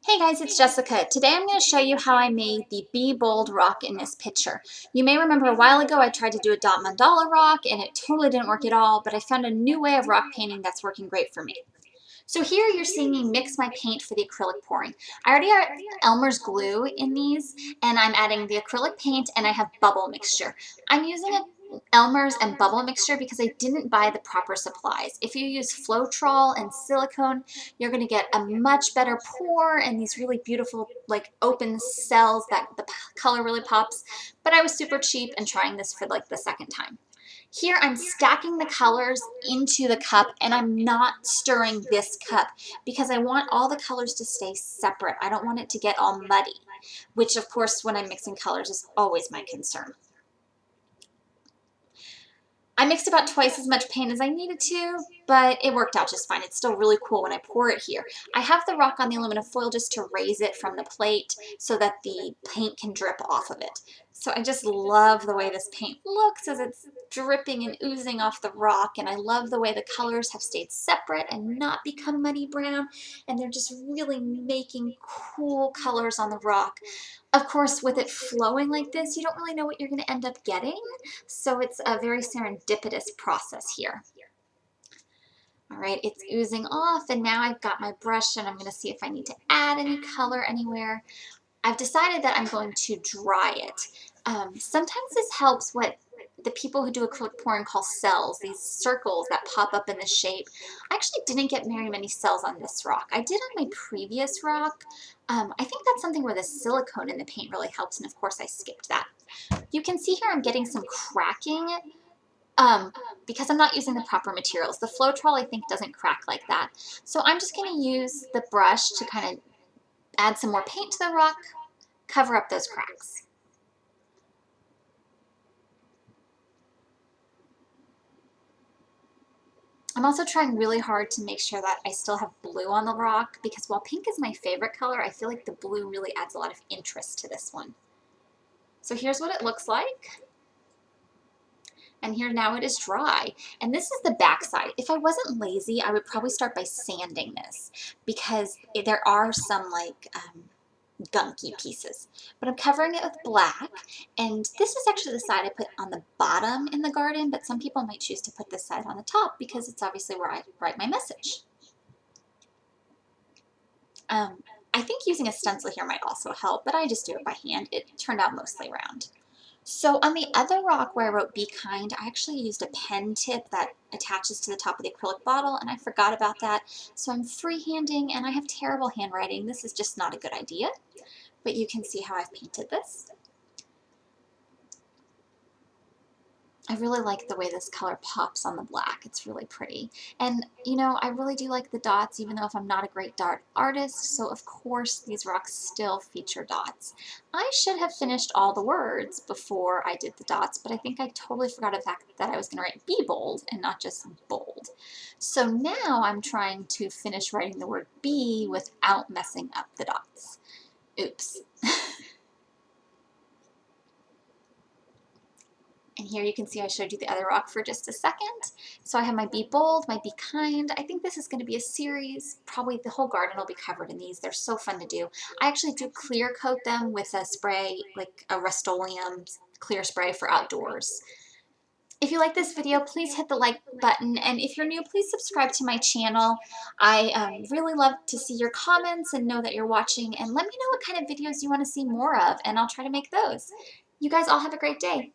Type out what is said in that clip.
Hey guys, it's Jessica. Today I'm going to show you how I made the Be Bold rock in this picture. You may remember a while ago I tried to do a dot mandala rock and it totally didn't work at all, but I found a new way of rock painting that's working great for me. So here you're seeing me mix my paint for the acrylic pouring. I already have Elmer's glue in these, and I'm adding the acrylic paint, and I have bubble mixture. I'm using Elmer's and bubble mixture because I didn't buy the proper supplies. If you use Floetrol and silicone, you're going to get a much better pour and these really beautiful like open cells that the color really pops. But I was super cheap and trying this for like the second time. Here I'm stacking the colors into the cup and I'm not stirring this cup because I want all the colors to stay separate. I don't want it to get all muddy, which of course when I'm mixing colors is always my concern. I mixed about twice as much paint as I needed to, but it worked out just fine. It's still really cool when I pour it here. I have the rock on the aluminum foil just to raise it from the plate so that the paint can drip off of it. So I just love the way this paint looks as it's dripping and oozing off the rock, and I love the way the colors have stayed separate and not become muddy brown, and they're just really making cool colors on the rock. Of course, with it flowing like this, you don't really know what you're going to end up getting, so it's a very serendipitous process here. All right, it's oozing off, and now I've got my brush, and I'm going to see if I need to add any color anywhere. I've decided that I'm going to dry it. Sometimes this helps what the people who do acrylic pouring call cells, these circles that pop up in the shape. I actually didn't get very many cells on this rock. I did on my previous rock. I think that's something where the silicone in the paint really helps, and of course I skipped that. You can see here I'm getting some cracking because I'm not using the proper materials. The Floetrol I think doesn't crack like that. So I'm just going to use the brush to kind of add some more paint to the rock, cover up those cracks. I'm also trying really hard to make sure that I still have blue on the rock because while pink is my favorite color, I feel like the blue really adds a lot of interest to this one. So here's what it looks like. And here now it is dry. And this is the back side. If I wasn't lazy, I would probably start by sanding this because there are some like gunky pieces. But I'm covering it with black, and this is actually the side I put on the bottom in the garden, but some people might choose to put this side on the top because it's obviously where I write my message. I think using a stencil here might also help, but I just do it by hand. It turned out mostly round. So on the other rock where I wrote Be Kind, I actually used a pen tip that attaches to the top of the acrylic bottle, and I forgot about that. So I'm freehanding, and I have terrible handwriting. This is just not a good idea. But you can see how I've painted this. I really like the way this color pops on the black. It's really pretty. And, you know, I really do like the dots, even though if I'm not a great dot artist, so of course these rocks still feature dots. I should have finished all the words before I did the dots, but I think I totally forgot the fact that I was going to write Be Bold and not just bold. So now I'm trying to finish writing the word be without messing up the dots. Oops. And here you can see I showed you the other rock for just a second. So I have my Be Bold, my Be Kind. I think this is going to be a series. Probably the whole garden will be covered in these. They're so fun to do. I actually do clear coat them with a spray, like a Rust-Oleum clear spray for outdoors. If you like this video, please hit the like button. And if you're new, please subscribe to my channel. I really love to see your comments and know that you're watching. And let me know what kind of videos you want to see more of, and I'll try to make those. You guys all have a great day.